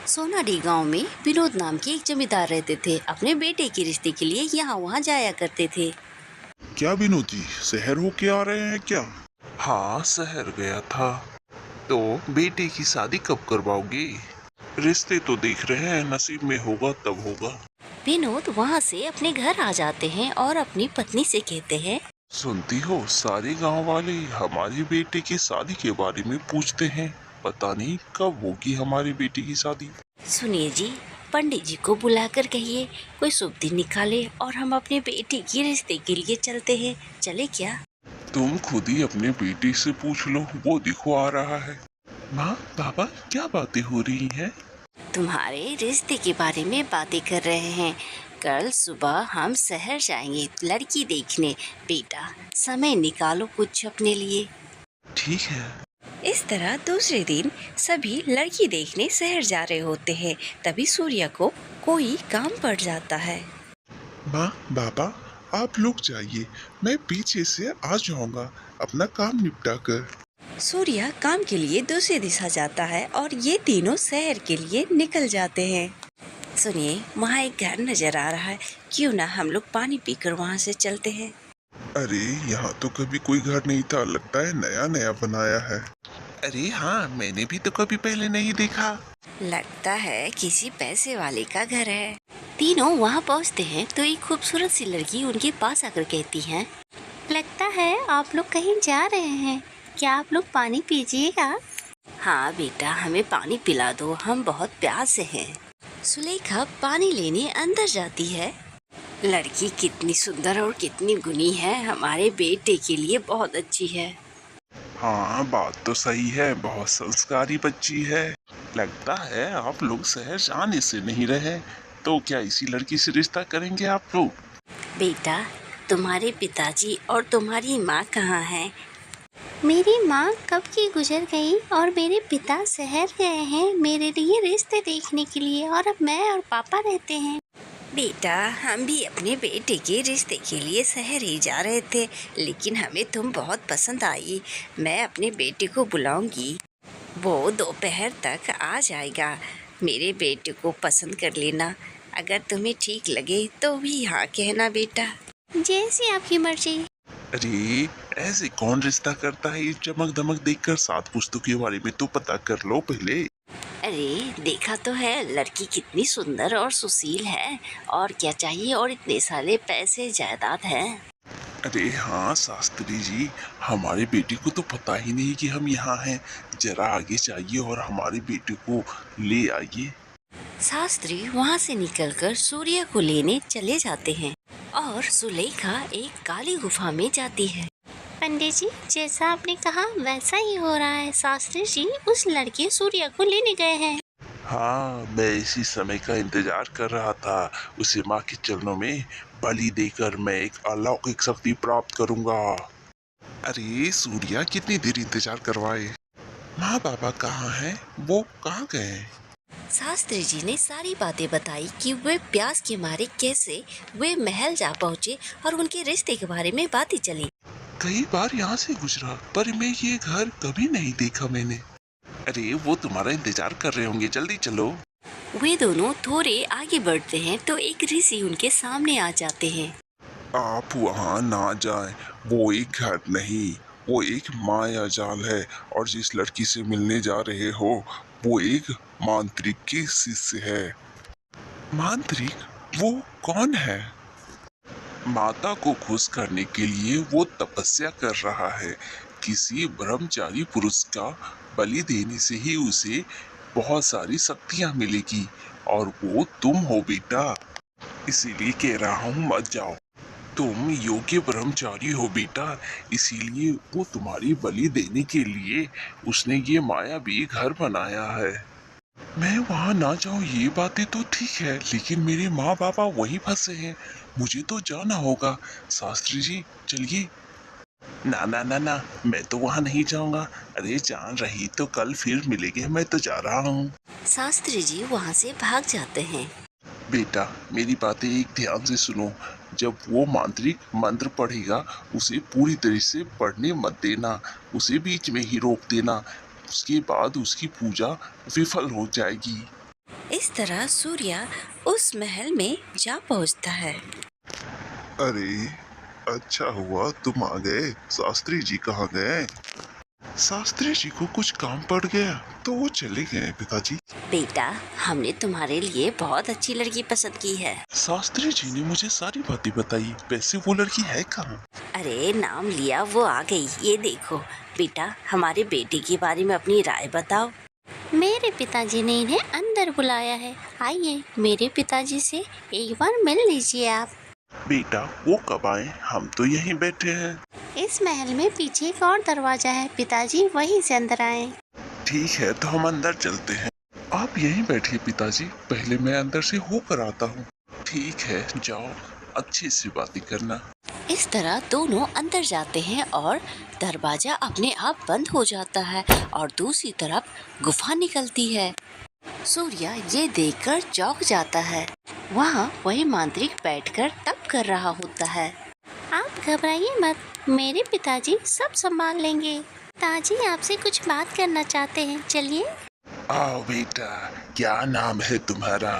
सोनाडी गांव में विनोद नाम के एक जमींदार रहते थे। अपने बेटे के रिश्ते के लिए यहाँ वहाँ जाया करते थे। क्या विनोद जी, शहर होके आ रहे हैं क्या? हाँ, शहर गया था। तो बेटे की शादी कब करवाओगे? रिश्ते तो देख रहे हैं, नसीब में होगा तब होगा। विनोद वहाँ से अपने घर आ जाते हैं और अपनी पत्नी से कहते हैं, सुनती हो, सारे गांव वाले हमारे बेटे की शादी के बारे में पूछते हैं। पता नहीं कब होगी हमारे बेटे की शादी। सुनिए जी, पंडित जी को बुलाकर कहिए कोई शुभ दिन निकाले और हम अपने बेटे के रिश्ते के लिए चलते हैं। चले क्या? तुम खुद ही अपने बेटे से पूछ लो, वो देखो आ रहा है। माँ पापा, क्या बातें हो रही हैं? तुम्हारे रिश्ते के बारे में बातें कर रहे हैं। कल सुबह हम शहर जाएंगे लड़की देखने। बेटा, समय निकालो कुछ अपने लिए। ठीक है। इस तरह दूसरे दिन सभी लड़की देखने शहर जा रहे होते हैं। तभी सूर्या को कोई काम पड़ जाता है। माँ बाबा, आप लोग जाइए, मैं पीछे से आ जाऊंगा अपना काम निपटा कर। सूर्या काम के लिए दूसरी दिशा जाता है और ये तीनों शहर के लिए निकल जाते हैं। सुनिए, वहाँ एक घर नजर आ रहा है। क्यों ना हम लोग पानी पीकर वहाँ से चलते हैं। अरे यहाँ तो कभी कोई घर नहीं था, लगता है नया नया बनाया है। अरे हाँ, मैंने भी तो कभी पहले नहीं देखा। लगता है किसी पैसे वाले का घर है। तीनों वहाँ पहुँचते हैं तो एक खूबसूरत सी लड़की उनके पास आकर कहती है, लगता है आप लोग कहीं जा रहे हैं, क्या आप लोग पानी पीजिएगा? हाँ बेटा, हमें पानी पिला दो, हम बहुत प्यासे हैं। सुलेखा पानी लेने अंदर जाती है। लड़की कितनी सुंदर और कितनी गुणी है, हमारे बेटे के लिए बहुत अच्छी है। हाँ, बात तो सही है, बहुत संस्कारी बच्ची है। लगता है आप लोग शहर जाने से नहीं रहे, तो क्या इसी लड़की से रिश्ता करेंगे आप लोग? बेटा, तुम्हारे पिताजी और तुम्हारी माँ कहाँ हैं? मेरी माँ कब की गुजर गई और मेरे पिता शहर गए हैं मेरे लिए रिश्ते देखने के लिए, और अब मैं और पापा रहते हैं। बेटा, हम भी अपने बेटे के रिश्ते के लिए शहर ही जा रहे थे, लेकिन हमें तुम बहुत पसंद आई। मैं अपने बेटे को बुलाऊंगी, वो दोपहर तक आ जाएगा। मेरे बेटे को पसंद कर लेना, अगर तुम्हें ठीक लगे तो भी हाँ कहना बेटा। जैसी आपकी मर्जी। अरे, ऐसे कौन रिश्ता करता है? ये चमक दमक देखकर 7 पुस्तकों के बारे में तो पता कर लो पहले। अरे देखा तो है, लड़की कितनी सुंदर और सुशील है, और क्या चाहिए, और इतने सारे पैसे जायदाद है। अरे हाँ शास्त्री जी, हमारे बेटे को तो पता ही नहीं कि हम यहाँ हैं। जरा आगे जाइए और हमारे बेटे को ले आइए। शास्त्री वहाँ से निकलकर सूर्य को लेने चले जाते हैं और सुलेखा एक काली गुफा में जाती है। पंडित जी, जैसा आपने कहा वैसा ही हो रहा है। शास्त्री जी उस लड़के सूर्य को लेने गए हैं। हाँ, मैं इसी समय का इंतजार कर रहा था। उसे माँ के चरणों में बलि देकर मैं एक अलौकिक शक्ति प्राप्त करूंगा। अरे सूर्या, कितनी देर इंतजार करवाए। माँ बाबा कहाँ हैं? वो कहाँ गए? शास्त्री जी ने सारी बातें बताई कि वे प्यास के मारे कैसे वे महल जा पहुँचे और उनके रिश्ते के बारे में बातें चली। कई बार यहाँ से गुजरा, पर मैं ये घर कभी नहीं देखा मैंने। अरे वो तुम्हारा इंतजार कर रहे होंगे, जल्दी चलो। वे दोनों थोड़े आगे बढ़ते हैं तो एक ऋषि उनके सामने आ जाते हैं। आप वहाँ ना जाएं, वो एक घर नहीं, वो एक माया जाल है, और जिस लड़की से मिलने जा रहे हो वो एक मांत्रिक की शिष्य है। मांत्रिक? वो कौन है? माता को खुश करने के लिए वो तपस्या कर रहा है। किसी ब्रह्मचारी पुरुष का बलि देने से ही उसे बहुत सारी शक्तियाँ मिलेगी, और वो तुम हो बेटा। इसीलिए कह रहा हूँ मत जाओ। तुम योग्य ब्रह्मचारी हो बेटा, इसीलिए वो तुम्हारी बलि देने के लिए उसने ये मायावी घर बनाया है। मैं वहाँ ना जाऊँ ये बातें तो ठीक है, लेकिन मेरे माँ बाबा वहीं फंसे हैं, मुझे तो जाना होगा। शास्त्री जी चलिए। ना ना ना ना, मैं तो वहाँ नहीं जाऊंगा। अरे जान रही तो कल फिर मिलेंगे, मैं तो जा रहा हूँ। शास्त्री जी वहाँ से भाग जाते हैं। बेटा, मेरी बातें एक ध्यान से सुनो। जब वो मांत्रिक मंत्र पढ़ेगा, उसे पूरी तरह से पढ़ने मत देना, उसे बीच में ही रोक देना। उसके बाद उसकी पूजा विफल हो जाएगी। इस तरह सूर्या उस महल में जा पहुंचता है। अरे, अच्छा हुआ तुम आ गए। शास्त्री जी कहाँ गए? शास्त्री जी को कुछ काम पड़ गया तो वो चले गए पिताजी। बेटा, हमने तुम्हारे लिए बहुत अच्छी लड़की पसंद की है। शास्त्री जी ने मुझे सारी बातें बताई, वैसे वो लड़की है कहाँ? अरे, नाम लिया वो आ गई। ये देखो बेटा, हमारे बेटे के बारे में अपनी राय बताओ। मेरे पिताजी ने इन्हें अंदर बुलाया है। आइए, मेरे पिताजी से एक बार मिल लीजिए आप। बेटा वो कब आए? हम तो यहीं बैठे हैं। इस महल में पीछे एक और दरवाजा है पिताजी, वहीं से अंदर आए। ठीक है, तो हम अंदर चलते हैं। आप यहीं बैठिए पिताजी, पहले मैं अंदर से होकर आता हूँ। ठीक है, जाओ, अच्छी सी बातें करना। इस तरह दोनों अंदर जाते हैं और दरवाजा अपने आप बंद हो जाता है और दूसरी तरफ गुफा निकलती है। सूर्या ये देखकर चौंक जाता है। वहाँ वही मांत्रिक बैठकर तप कर रहा होता है। आप घबराइए मत, मेरे पिताजी सब संभाल लेंगे। पिताजी आपसे कुछ बात करना चाहते हैं, चलिए। आओ बेटा, क्या नाम है तुम्हारा?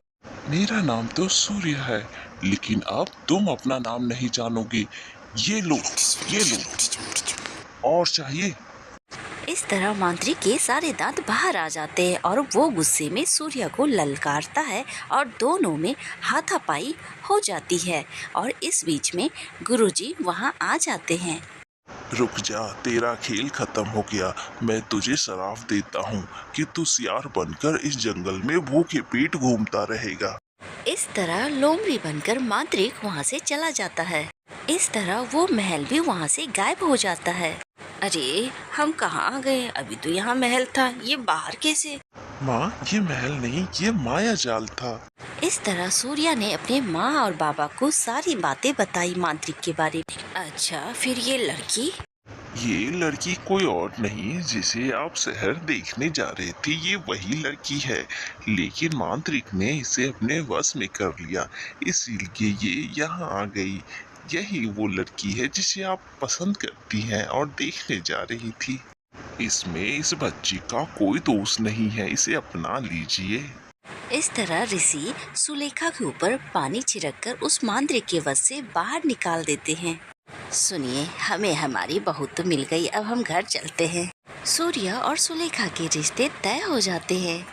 मेरा नाम तो सूर्य है, लेकिन अब तुम अपना नाम नहीं जानोगे। ये लो, ये लो। और चाहिए? इस तरह मांत्रिक के सारे दांत बाहर आ जाते हैं और वो गुस्से में सूर्या को ललकारता है और दोनों में हाथापाई हो जाती है। और इस बीच में गुरुजी वहाँ आ जाते हैं। रुक जा, तेरा खेल खत्म हो गया। मैं तुझे शराफ देता हूँ कि तू सियार बनकर इस जंगल में भूखे पेट घूमता रहेगा। इस तरह लोमड़ी बनकर मांत्रिक वहाँ से चला जाता है। इस तरह वो महल भी वहाँ से गायब हो जाता है। अरे, हम कहाँ आ गए? अभी तो यहाँ महल था, ये बाहर कैसे? माँ, ये महल नहीं, ये माया जाल था। इस तरह सूर्या ने अपने माँ और बाबा को सारी बातें बताई मांत्रिक के बारे में। अच्छा, फिर ये लड़की? ये लड़की कोई और नहीं जिसे आप शहर देखने जा रहे थे, ये वही लड़की है। लेकिन मांत्रिक ने इसे अपने वश में कर लिया, इसीलिए ये यहाँ आ गई। यही वो लड़की है जिसे आप पसंद करती हैं और देखने जा रही थी। इसमें इस बच्ची का कोई दोष नहीं है, इसे अपना लीजिए। इस तरह ऋषि सुलेखा के ऊपर पानी छिड़ककर उस मांत्रिक के वश से बाहर निकाल देते हैं। सुनिए, हमें हमारी बहू तो मिल गई, अब हम घर चलते हैं। सूर्या और सुलेखा के रिश्ते तय हो जाते हैं।